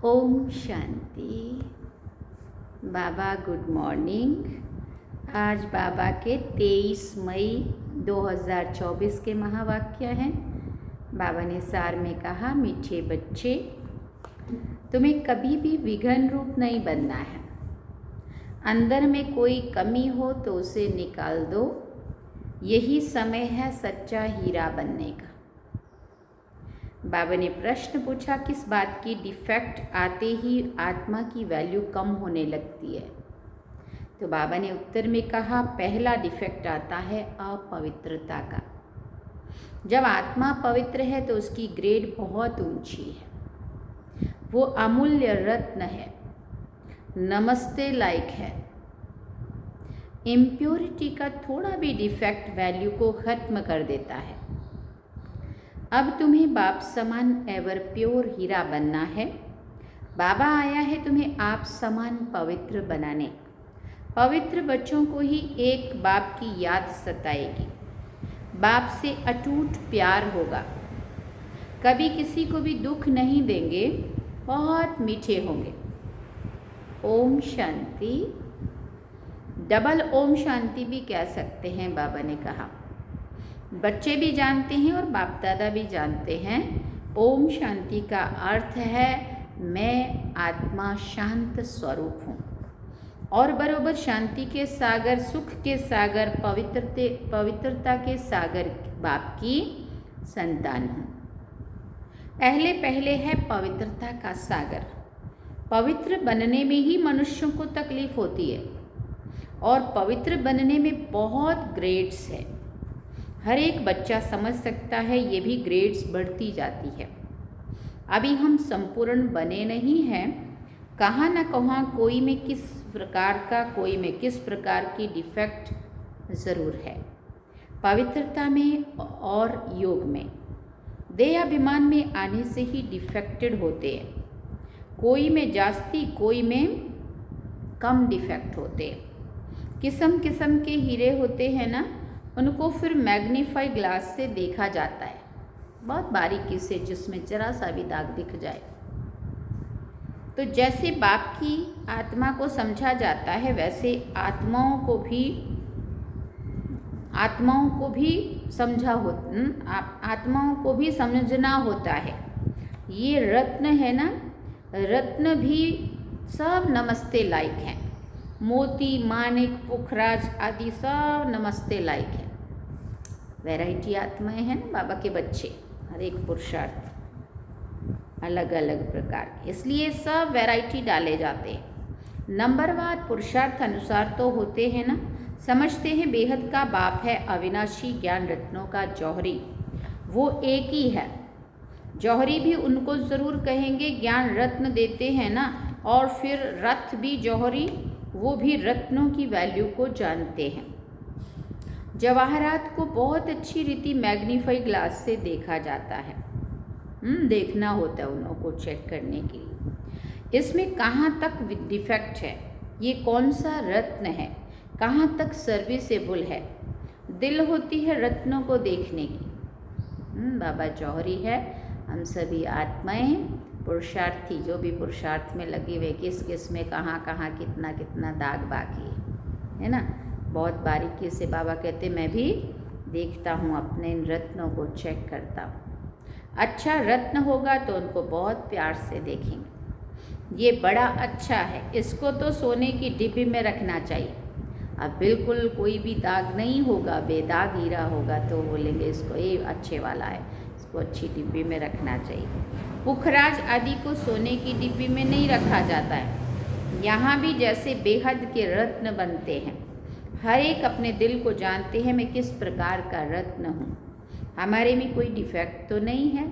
ओम शांति। बाबा good morning. आज बाबा के 23 मई 2024 के महावाक्य हैं। बाबा ने सार में कहा, मीठे बच्चे, तुम्हें कभी भी विघन रूप नहीं बनना है। अंदर में कोई कमी हो तो उसे निकाल दो। यही समय है सच्चा हीरा बनने का। बाबा ने प्रश्न पूछा, किस बात की डिफेक्ट आते ही आत्मा की वैल्यू कम होने लगती है? तो बाबा ने उत्तर में कहा, पहला डिफेक्ट आता है अपवित्रता का। जब आत्मा पवित्र है तो उसकी ग्रेड बहुत ऊंची है। वो अमूल्य रत्न है, नमस्ते लायक है। इम्प्योरिटी का थोड़ा भी डिफेक्ट वैल्यू को खत्म कर देता है। अब तुम्हें बाप समान एवर प्योर हीरा बनना है। बाबा आया है तुम्हें आप समान पवित्र बनाने। पवित्र बच्चों को ही एक बाप की याद सताएगी। बाप से अटूट प्यार होगा। कभी किसी को भी दुख नहीं देंगे, बहुत मीठे होंगे। ओम शांति। डबल ओम शांति भी कह सकते हैं, बाबा ने कहा। बच्चे भी जानते हैं और बाप दादा भी जानते हैं। ओम शांति का अर्थ है मैं आत्मा शांत स्वरूप हूँ और बरोबर शांति के सागर, सुख के सागर, पवित्रता के सागर बाप की संतान हूँ। पहले पहले है पवित्रता का सागर। पवित्र बनने में ही मनुष्यों को तकलीफ होती है और पवित्र बनने में बहुत ग्रेड्स है। हर एक बच्चा समझ सकता है, ये भी ग्रेड्स बढ़ती जाती है। अभी हम संपूर्ण बने नहीं हैं। कहाँ न कहाँ कोई में किस प्रकार का, कोई में किस प्रकार की डिफेक्ट ज़रूर है। पवित्रता में और योग में, देह अभिमान में आने से ही डिफेक्टेड होते हैं। कोई में जास्ती, कोई में कम डिफेक्ट होते हैं। किस्म किस्म के हीरे होते हैं ना, उनको फिर मैग्नीफाई ग्लास से देखा जाता है, बहुत बारीकी से, जिसमें जरा सा भी दाग दिख जाए। तो जैसे बाप की आत्मा को समझा जाता है, वैसे आत्माओं को भी समझना होता है। ये रत्न है ना, रत्न भी सब नमस्ते लायक हैं। मोती, माणिक, पुखराज आदि सब नमस्ते लायक है। वैरायटी आत्माएं हैं ना बाबा के बच्चे, हर एक पुरुषार्थ अलग अलग प्रकार के, इसलिए सब वैरायटी डाले जाते हैं। नंबरवार पुरुषार्थ अनुसार तो होते हैं ना। समझते हैं बेहद का बाप है अविनाशी ज्ञान रत्नों का जौहरी, वो एक ही है। जौहरी भी उनको ज़रूर कहेंगे, ज्ञान रत्न देते हैं ना। और फिर रथ भी जौहरी, वो भी रत्नों की वैल्यू को जानते हैं। जवाहरात को बहुत अच्छी रीति मैग्नीफाई ग्लास से देखा जाता है। देखना होता है उन्हों को चेक करने के लिए। इसमें कहाँ तक डिफेक्ट है, ये कौन सा रत्न है, कहाँ तक सर्विसेबल है। दिल होती है रत्नों को देखने की। बाबा जौहरी है, हम सभी आत्माएं पुरुषार्थी, जो भी पुरुषार्थ में लगे हुए, किस किस में कहाँ कहाँ कितना कितना दाग बाकी है ना। बहुत बारीकी से बाबा कहते, मैं भी देखता हूँ, अपने इन रत्नों को चेक करता हूँ। अच्छा रत्न होगा तो उनको बहुत प्यार से देखेंगे। ये बड़ा अच्छा है, इसको तो सोने की डिब्बी में रखना चाहिए। अब बिल्कुल कोई भी दाग नहीं होगा, बेदाग हीरा होगा, तो बोलेंगे इसको ये अच्छे वाला है, इसको अच्छी डिब्बी में रखना चाहिए। पुखराज आदि को सोने की डिब्बी में नहीं रखा जाता है। यहाँ भी जैसे बेहद के रत्न बनते हैं। हर एक अपने दिल को जानते हैं, मैं किस प्रकार का रत्न हूँ। हमारे में कोई डिफेक्ट तो नहीं है।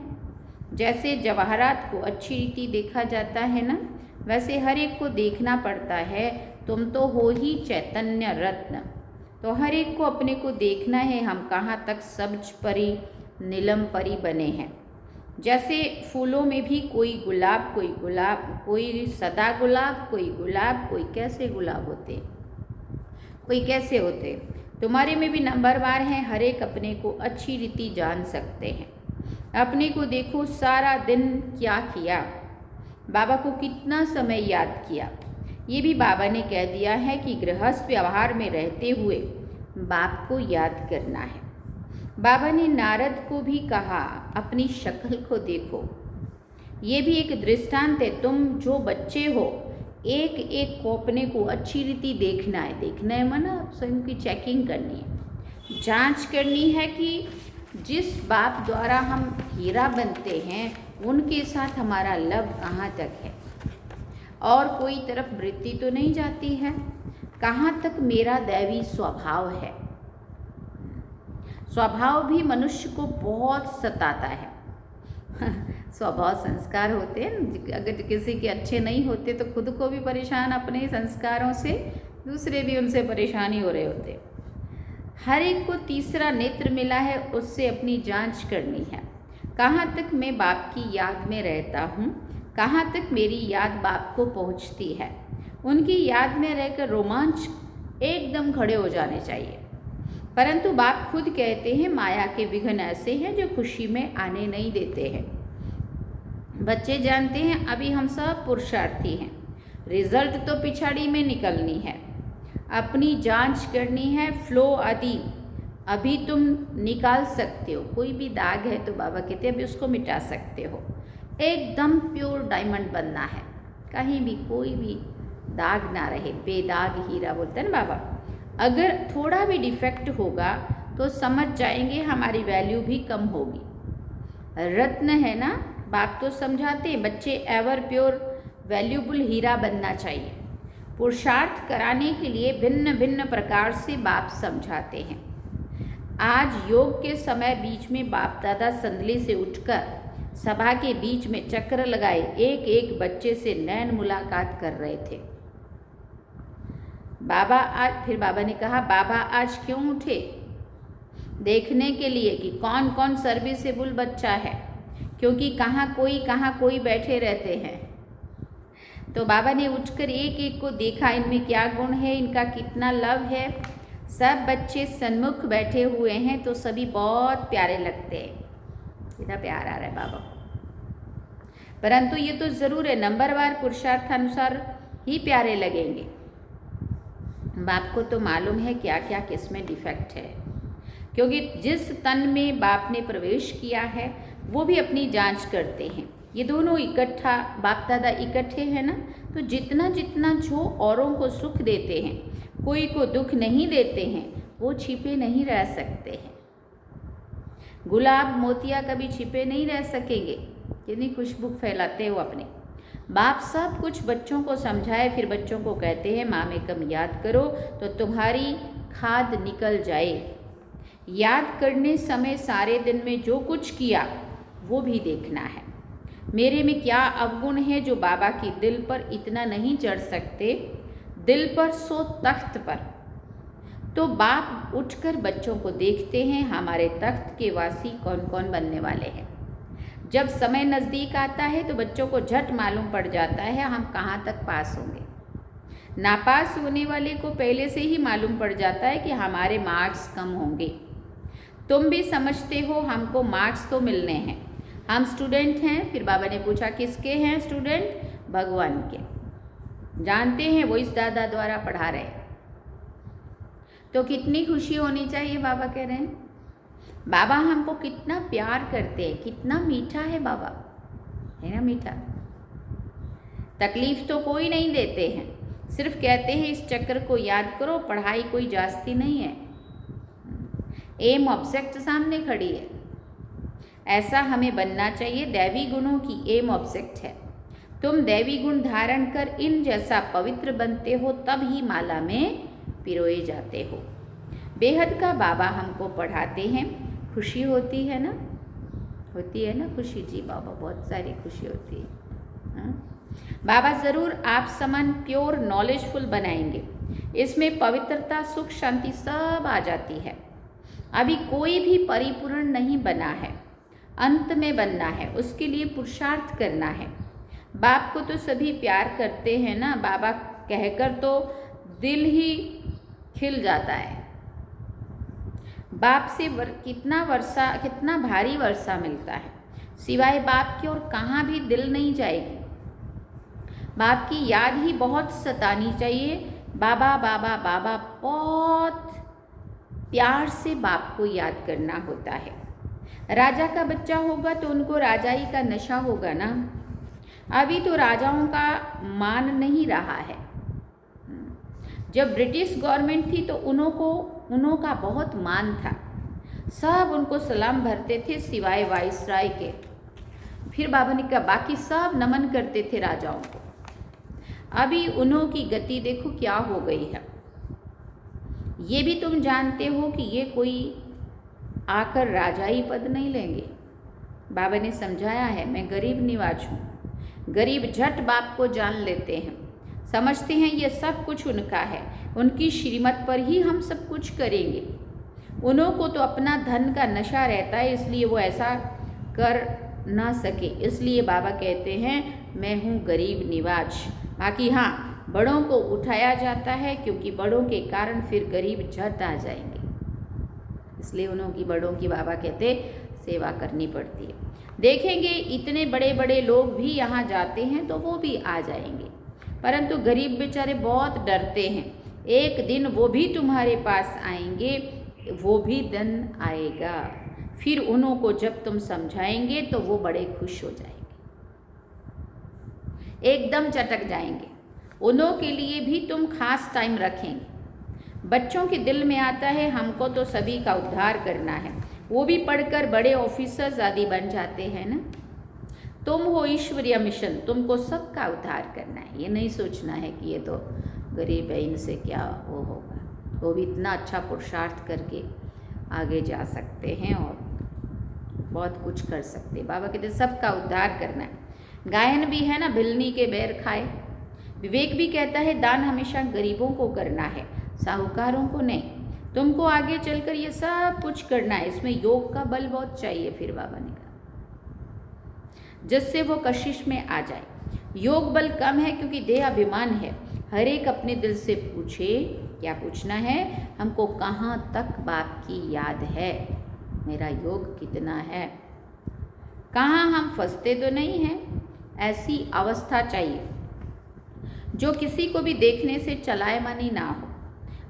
जैसे जवाहरात को अच्छी रीति देखा जाता है ना, वैसे हर एक को देखना पड़ता है। तुम तो हो ही चैतन्य रत्न, तो हर एक को अपने को देखना है, हम कहाँ तक सब्ज परी, नीलम परी बने हैं। जैसे फूलों में भी कोई गुलाब, कोई सदा गुलाब, कोई कैसे गुलाब होते, कोई कैसे होते। तुम्हारे में भी नंबरवार हैं, हर एक अपने को अच्छी रीति जान सकते हैं। अपने को देखो, सारा दिन क्या किया, बाबा को कितना समय याद किया। ये भी बाबा ने कह दिया है कि गृहस्थ व्यवहार में रहते हुए बाप को याद करना है। बाबा ने नारद को भी कहा, अपनी शक्ल को देखो। ये भी एक दृष्टांत है। तुम जो बच्चे हो, एक एक को अपने को अच्छी रीति देखना है माना स्वयं की चेकिंग करनी है, जांच करनी है कि जिस बाप द्वारा हम हीरा बनते हैं उनके साथ हमारा लव कहाँ तक है, और कोई तरफ वृत्ति तो नहीं जाती है, कहाँ तक मेरा दैवी स्वभाव है। स्वभाव भी मनुष्य को बहुत सताता है। स्वभाव संस्कार होते हैं, अगर किसी के अच्छे नहीं होते तो खुद को भी परेशान अपने संस्कारों से, दूसरे भी उनसे परेशान ही हो रहे होते। हर एक को तीसरा नेत्र मिला है, उससे अपनी जांच करनी है। कहाँ तक मैं बाप की याद में रहता हूँ, कहाँ तक मेरी याद बाप को पहुँचती है। उनकी याद में रहकर रोमांच एकदम खड़े हो जाने चाहिए। परंतु बाप खुद कहते हैं माया के विघ्न ऐसे हैं जो खुशी में आने नहीं देते हैं। बच्चे जानते हैं अभी हम सब पुरुषार्थी हैं, रिजल्ट तो पिछाड़ी में निकलनी है, अपनी जांच करनी है। फ्लो आदि अभी तुम निकाल सकते हो। कोई भी दाग है तो बाबा कहते हैं अभी उसको मिटा सकते हो। एकदम प्योर डायमंड बनना है, कहीं भी कोई भी दाग ना रहे, बेदाग हीरा बोलते हैं ना बाबा। अगर थोड़ा भी डिफेक्ट होगा तो समझ जाएंगे हमारी वैल्यू भी कम होगी। रत्न है ना, बाप तो समझाते हैं बच्चे एवर प्योर वैल्यूबल हीरा बनना चाहिए। पुरुषार्थ कराने के लिए भिन्न भिन्न प्रकार से बाप समझाते हैं। आज योग के समय बीच में बाप दादा संदली से उठकर सभा के बीच में चक्र लगाए एक एक बच्चे से नैन मुलाकात कर रहे थे। फिर बाबा ने कहा, बाबा आज क्यों उठे? देखने के लिए कि कौन कौन सर्विसेबल बच्चा है, क्योंकि कहाँ कोई बैठे रहते हैं। तो बाबा ने उठकर एक एक को देखा, इनमें क्या गुण है, इनका कितना लव है। सब बच्चे सन्मुख बैठे हुए हैं तो सभी बहुत प्यारे लगते हैं। कितना प्यार आ रहा है बाबा। परंतु ये तो ज़रूर है, नंबरवार पुरुषार्थानुसार ही प्यारे लगेंगे। बाप को तो मालूम है क्या क्या किस में डिफेक्ट है, क्योंकि जिस तन में बाप ने प्रवेश किया है वो भी अपनी जांच करते हैं। ये दोनों इकट्ठा, बाप दादा इकट्ठे हैं ना, तो जितना जितना जो औरों को सुख देते हैं, कोई को दुख नहीं देते हैं, वो छिपे नहीं रह सकते हैं। गुलाब मोतिया कभी छिपे नहीं रह सकेंगे, कितनी खुशबू फैलाते हैं वो अपने। बाप सब कुछ बच्चों को समझाए, फिर बच्चों को कहते हैं माँ में कम याद करो तो तुम्हारी खाद निकल जाए। याद करने समय सारे दिन में जो कुछ किया वो भी देखना है। मेरे में क्या अवगुण है जो बाबा की दिल पर इतना नहीं चढ़ सकते, दिल पर सो तख्त पर। तो बाप उठकर बच्चों को देखते हैं हमारे तख्त के वासी कौन कौन बनने वाले हैं। जब समय नज़दीक आता है तो बच्चों को झट मालूम पड़ जाता है हम कहाँ तक पास होंगे। नापास होने वाले को पहले से ही मालूम पड़ जाता है कि हमारे मार्क्स कम होंगे। तुम भी समझते हो हमको मार्क्स तो मिलने हैं, हम स्टूडेंट हैं। फिर बाबा ने पूछा किसके हैं स्टूडेंट? भगवान के। जानते हैं वो इस दादा द्वारा पढ़ा रहे हैं, तो कितनी खुशी होनी चाहिए। बाबा कह रहे हैं बाबा हमको कितना प्यार करते हैं, कितना मीठा है बाबा, है ना मीठा। तकलीफ तो कोई नहीं देते हैं, सिर्फ कहते हैं इस चक्र को याद करो, पढ़ाई कोई जास्ती नहीं है, एम ऑब्जेक्ट सामने खड़ी है। ऐसा हमें बनना चाहिए, दैवी गुणों की एम ऑब्जेक्ट है। तुम दैवी गुण धारण कर इन जैसा पवित्र बनते हो, तब ही माला में पिरोए जाते हो। बेहद का बाबा हमको पढ़ाते हैं, खुशी होती है ना, होती है ना खुशी जी बाबा, बहुत सारी खुशी होती है। हाँ? बाबा ज़रूर आप समान प्योर नॉलेजफुल बनाएंगे। इसमें पवित्रता, सुख, शांति सब आ जाती है। अभी कोई भी परिपूर्ण नहीं बना है, अंत में बनना है, उसके लिए पुरुषार्थ करना है। बाप को तो सभी प्यार करते हैं ना, बाबा कहकर तो दिल ही खिल जाता है। बाप से कितना भारी वर्षा मिलता है। सिवाय बाप के और कहाँ भी दिल नहीं जाएगी। बाप की याद ही बहुत सतानी चाहिए। बाबा बाबा बाबा बहुत प्यार से बाप को याद करना होता है। राजा का बच्चा होगा तो उनको राजाई का नशा होगा ना। अभी तो राजाओं का मान नहीं रहा है। जब ब्रिटिश गवर्नमेंट थी तो उन्हों का बहुत मान था। सब उनको सलाम भरते थे सिवाय वाइसराय के। फिर बाबा ने कहा बाकी सब नमन करते थे राजाओं को। अभी उन्हों की गति देखो क्या हो गई है। ये भी तुम जानते हो कि ये कोई आकर राजाई पद नहीं लेंगे। बाबा ने समझाया है, मैं गरीब निवाज हूँ। गरीब झट बाप को जान लेते हैं, समझते हैं ये सब कुछ उनका है, उनकी श्रीमत पर ही हम सब कुछ करेंगे। उन्हों को तो अपना धन का नशा रहता है, इसलिए वो ऐसा कर ना सके। इसलिए बाबा कहते हैं मैं हूँ गरीब निवाज। बाकी हाँ, बड़ों को उठाया जाता है क्योंकि बड़ों के कारण फिर गरीब झट आ जाएंगे। इसलिए उन्हों की बड़ों की बाबा कहते सेवा करनी पड़ती है। देखेंगे इतने बड़े बड़े लोग भी यहाँ जाते हैं तो वो भी आ जाएंगे, परंतु गरीब बेचारे बहुत डरते हैं। एक दिन वो भी तुम्हारे पास आएंगे, वो भी दिन आएगा। फिर उन्हों को जब तुम समझाएंगे तो वो बड़े खुश हो जाएंगे, एकदम चटक जाएंगे। उन्हों के लिए भी तुम खास टाइम रखेंगे। बच्चों के दिल में आता है हमको तो सभी का उद्धार करना है, वो भी पढ़कर बड़े ऑफिसर्स आदि बन जाते हैं ना। तुम हो ईश्वरीय मिशन, तुमको सबका उद्धार करना है। ये नहीं सोचना है कि ये तो गरीब है, इनसे क्या वो होगा। वो भी इतना अच्छा पुरुषार्थ करके आगे जा सकते हैं और बहुत कुछ कर सकते। बाबा कहते सबका उद्धार करना है। गायन भी है ना, भिलनी के बैर खाए। विवेक भी कहता है दान हमेशा गरीबों को करना है, साहूकारों को नहीं। तुमको आगे चलकर ये सब कुछ करना है, इसमें योग का बल बहुत चाहिए। फिर बाबा ने कहा जिससे वो कशिश में आ जाए। योग बल कम है क्योंकि देह अभिमान है। हर एक अपने दिल से पूछे, क्या पूछना है हमको, कहाँ तक बाप की याद है, मेरा योग कितना है, कहाँ हम फंसते तो नहीं हैं। ऐसी अवस्था चाहिए जो किसी को भी देखने से चलायमानी ना हो।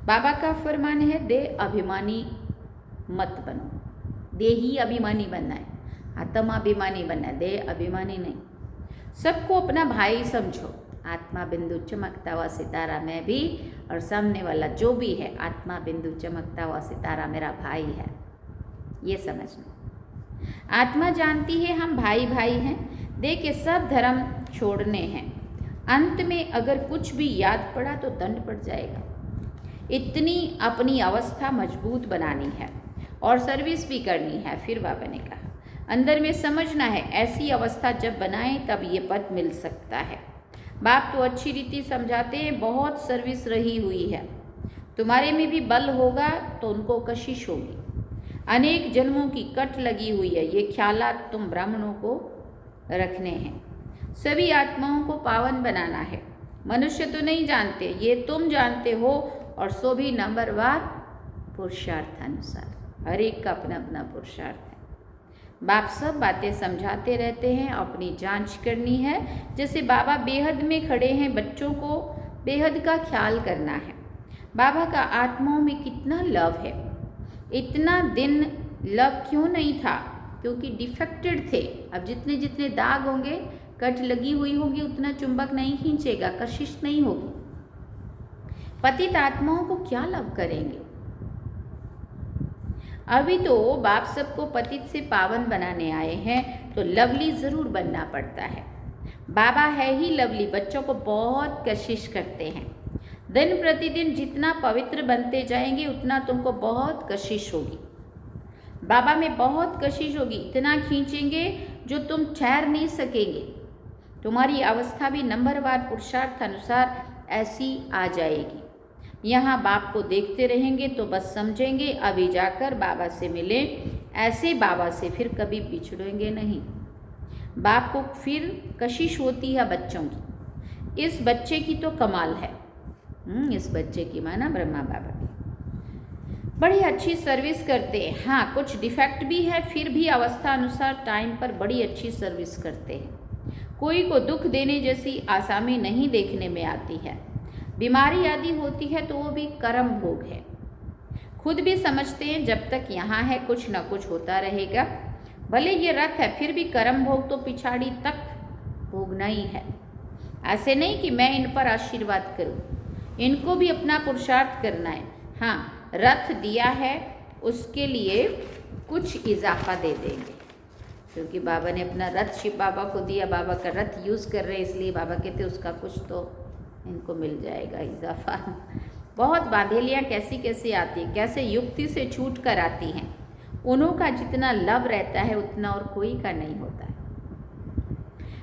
बाबा का फरमान है देह अभिमानी मत बनो। देही अभिमानी बनना है, आत्माभिमानी बनना है, देह अभिमानी नहीं। सबको अपना भाई समझो। आत्मा बिंदु चमकता हुआ सितारा मैं भी, और सामने वाला जो भी है आत्मा बिंदु चमकता हुआ सितारा मेरा भाई है, ये समझना। आत्मा जानती है हम भाई भाई हैं, देह के सब धर्म छोड़ने हैं। अंत में अगर कुछ भी याद पड़ा तो दंड पड़ जाएगा। इतनी अपनी अवस्था मजबूत बनानी है और सर्विस भी करनी है। फिर बाबा ने कहा अंदर में समझना है, ऐसी अवस्था जब बनाए तब ये पद मिल सकता है। बाप तो अच्छी रीति समझाते हैं, बहुत सर्विस रही हुई है। तुम्हारे में भी बल होगा तो उनको कशिश होगी। अनेक जन्मों की कट लगी हुई है, ये ख्यालात तुम ब्राह्मणों को रखने हैं। सभी आत्माओं को पावन बनाना है। मनुष्य तो नहीं जानते, ये तुम जानते हो, और सो भी नंबरवार पुरुषार्थ अनुसार। हर एक का अपना अपना पुरुषार्थ है। बाप सब बातें समझाते रहते हैं, अपनी जांच करनी है। जैसे बाबा बेहद में खड़े हैं, बच्चों को बेहद का ख्याल करना है। बाबा का आत्माओं में कितना लव है। इतना दिन लव क्यों नहीं था, क्योंकि डिफेक्टेड थे। अब जितने जितने दाग होंगे, कट लगी हुई होगी, उतना चुंबक नहीं खींचेगा, कशिश नहीं होगी। पतित आत्माओं को क्या लव करेंगे। अभी तो बाप सबको पतित से पावन बनाने आए हैं, तो लवली जरूर बनना पड़ता है। बाबा है ही लवली, बच्चों को बहुत कशिश करते हैं। दिन प्रतिदिन जितना पवित्र बनते जाएंगे उतना तुमको बहुत कशिश होगी। बाबा में बहुत कशिश होगी, इतना खींचेंगे जो तुम ठहर नहीं सकेंगे। तुम्हारी अवस्था भी नंबरवार पुरुषार्थ अनुसार ऐसी आ जाएगी। यहाँ बाप को देखते रहेंगे तो बस समझेंगे अभी जाकर बाबा से मिले। ऐसे बाबा से फिर कभी बिछड़ेंगे नहीं। बाप को फिर कशिश होती है बच्चों की। इस बच्चे की तो कमाल है। इस बच्चे की माना ब्रह्मा बाबा की। बड़ी अच्छी सर्विस करते हैं। हाँ, कुछ डिफेक्ट भी है, फिर भी अवस्था अनुसार टाइम पर बड़ी अच्छी सर्विस करते हैं। कोई को दुख देने जैसी आसामी नहीं देखने में आती है। बीमारी आदि होती है तो वो भी कर्म भोग है। खुद भी समझते हैं जब तक यहाँ है कुछ न कुछ होता रहेगा। भले ये रथ है, फिर भी कर्म भोग तो पिछाड़ी तक भोगना ही है। ऐसे नहीं कि मैं इन पर आशीर्वाद करूं, इनको भी अपना पुरुषार्थ करना है। हाँ, रथ दिया है उसके लिए कुछ इजाफा दे देंगे, क्योंकि बाबा ने अपना रथ शिव बाबा को दिया, बाबा का रथ यूज़ कर रहे हैं, इसलिए बाबा कहते हैं उसका कुछ तो इनको मिल जाएगा इजाफा। बहुत बांधेलियाँ कैसी कैसी आती हैं, कैसे युक्ति से छूट कर आती हैं। उन्हों का जितना लव रहता है उतना और कोई का नहीं होता है।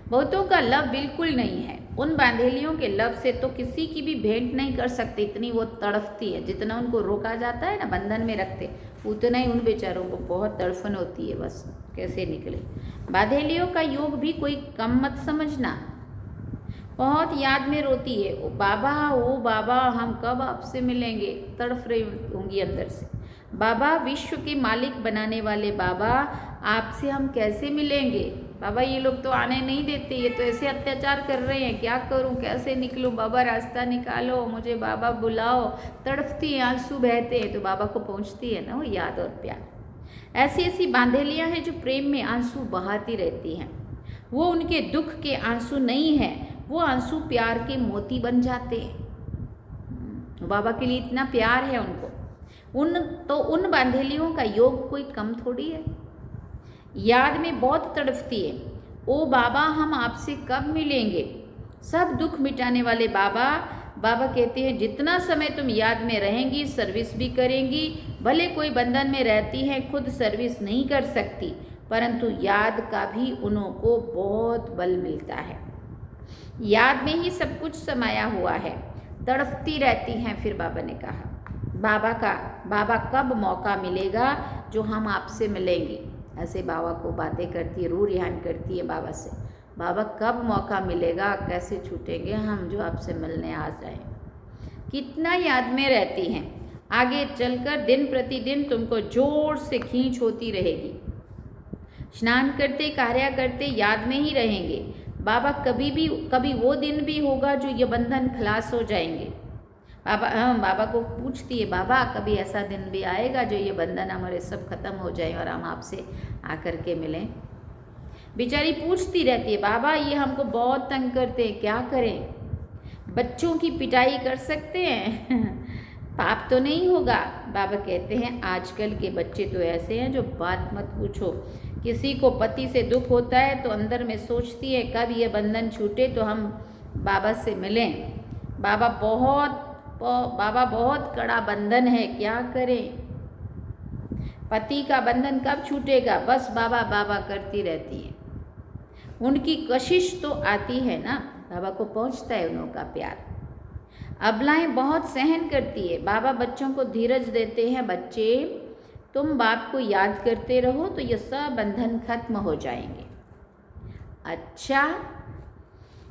बहुतों का लव बिल्कुल नहीं है। उन बांधेलियों के लव से तो किसी की भी भेंट नहीं कर सकते, इतनी वो तड़फती है। जितना उनको रोका जाता है ना, बंधन में रखते, उतना ही उन बेचारों को बहुत तड़फन होती है, बस कैसे निकले। बांधेलियों का योग भी कोई कम मत समझना। बहुत याद में रोती है, ओ बाबा हम कब आपसे मिलेंगे, तड़फ रही होंगी अंदर से। बाबा, विश्व के मालिक बनाने वाले बाबा, आपसे हम कैसे मिलेंगे? बाबा, ये लोग तो आने नहीं देते, ये तो ऐसे अत्याचार कर रहे हैं, क्या करूं, कैसे निकलूं? बाबा रास्ता निकालो, मुझे बाबा बुलाओ। तड़फती है, आंसू बहते हैं, तो बाबा को पहुंचती है ना वो याद और प्यार। ऐसी ऐसी बांधेलियां हैं जो प्रेम में आंसू बहाती रहती हैं। वो उनके दुख के आंसू नहीं है, वो आंसू प्यार के मोती बन जाते हैं। बाबा के लिए इतना प्यार है उनको। उन बांधेलियों का योग कोई कम थोड़ी है। याद में बहुत तड़फती है, ओ बाबा हम आपसे कब मिलेंगे? सब दुख मिटाने वाले बाबा। बाबा कहते हैं जितना समय तुम याद में रहेंगी सर्विस भी करेंगी। भले कोई बंधन में रहती है, खुद सर्विस नहीं कर सकती, परंतु याद का भी उन्हों को बहुत बल मिलता है। याद में ही सब कुछ समाया हुआ है, तड़फती रहती हैं। फिर बाबा ने कहा, बाबा कब मौका मिलेगा जो हम आपसे मिलेंगे? ऐसे बाबा को बातें करती है, रूह रिहान करती है बाबा से। बाबा कब मौका मिलेगा, कैसे छूटेंगे हम जो आपसे मिलने आ जाएं। कितना याद में रहती हैं। आगे चलकर दिन प्रतिदिन तुमको जोर से खींच होती रहेगी। स्नान करते कार्य करते याद में ही रहेंगे। बाबा कभी वो दिन भी होगा जो ये बंधन खलास हो जाएंगे। बाबा को पूछती है, बाबा कभी ऐसा दिन भी आएगा जो ये बंधन हमारे सब खत्म हो जाए और हम आपसे आकर के मिलें? बेचारी पूछती रहती है, बाबा ये हमको बहुत तंग करते हैं, क्या करें? बच्चों की पिटाई कर सकते हैं? पाप तो नहीं होगा? बाबा कहते हैं आजकल के बच्चे तो ऐसे हैं जो बात मत पूछो। किसी को पति से दुख होता है तो अंदर में सोचती है कब ये बंधन छूटे तो हम बाबा से मिलें। बाबा बहुत कड़ा बंधन है, क्या करें? पति का बंधन कब छूटेगा? बस बाबा बाबा करती रहती है। उनकी कशिश तो आती है ना, बाबा को पहुंचता है उन्हों का प्यार। अबलाएं बहुत सहन करती है। बाबा बच्चों को धीरज देते हैं, बच्चे तुम बाप को याद करते रहो तो ये सब बंधन खत्म हो जाएंगे। अच्छा,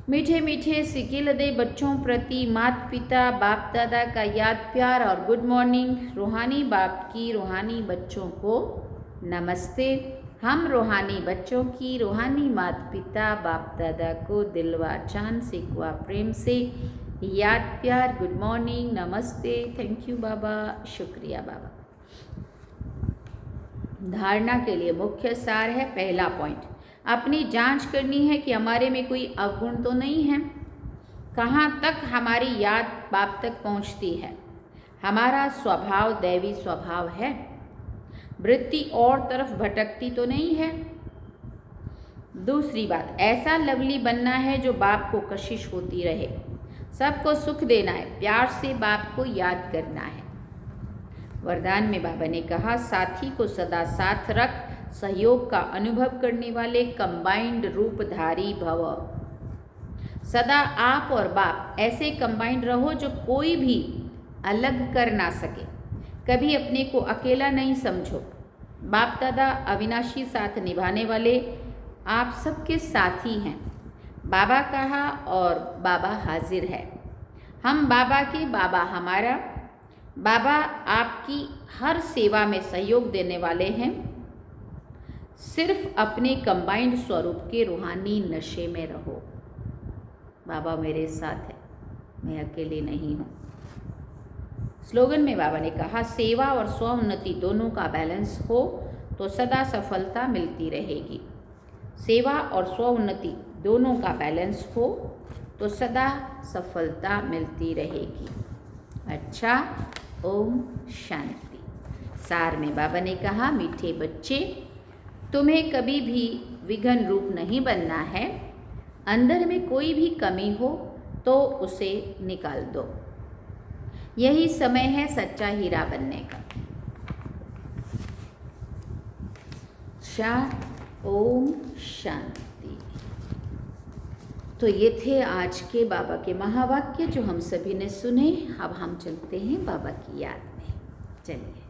मीठे मीठे सिकिल दे बच्चों प्रति माता पिता बाप दादा का याद प्यार और गुड मॉर्निंग। रूहानी बाप की रूहानी बच्चों को नमस्ते। हम रूहानी बच्चों की रूहानी माता पिता बाप दादा को दिलवा चांद सिकवा प्रेम से याद प्यार, गुड मॉर्निंग, नमस्ते, थैंक यू बाबा, शुक्रिया बाबा। धारणा के लिए मुख्य सार है, पहला पॉइंट, अपनी जांच करनी है कि हमारे में कोई अवगुण तो नहीं है। कहाँ तक हमारी याद बाप तक पहुँचती है? हमारा स्वभाव दैवी स्वभाव है? वृत्ति और तरफ भटकती तो नहीं है? दूसरी बात, ऐसा लवली बनना है जो बाप को कशिश होती रहे। सबको सुख देना है, प्यार से बाप को याद करना है। वरदान में बाबा ने कहा, साथी को सदा साथ रख, सहयोग का अनुभव करने वाले कंबाइंड रूपधारी भव। सदा आप और बाप ऐसे कंबाइंड रहो जो कोई भी अलग कर ना सके। कभी अपने को अकेला नहीं समझो। बाप दादा अविनाशी साथ निभाने वाले आप सबके साथी हैं। बाबा कहा और बाबा हाजिर है। हम बाबा के, बाबा हमारा। बाबा आपकी हर सेवा में सहयोग देने वाले हैं। सिर्फ अपने कंबाइंड स्वरूप के रूहानी नशे में रहो। बाबा मेरे साथ है, मैं अकेले नहीं हूँ। स्लोगन में बाबा ने कहा, सेवा और स्व उन्नति दोनों का बैलेंस हो तो सदा सफलता मिलती रहेगी। सेवा और स्व उन्नति दोनों का बैलेंस हो तो सदा सफलता मिलती रहेगी। अच्छा, ओम शांति। सार में बाबा ने कहा, मीठे बच्चे, तुम्हें कभी भी विघ्न रूप नहीं बनना है। अंदर में कोई भी कमी हो तो उसे निकाल दो। यही समय है सच्चा हीरा बनने का। ओम शांति। तो ये थे आज के बाबा के महावाक्य जो हम सभी ने सुने। अब हम चलते हैं बाबा की याद में। चलिए।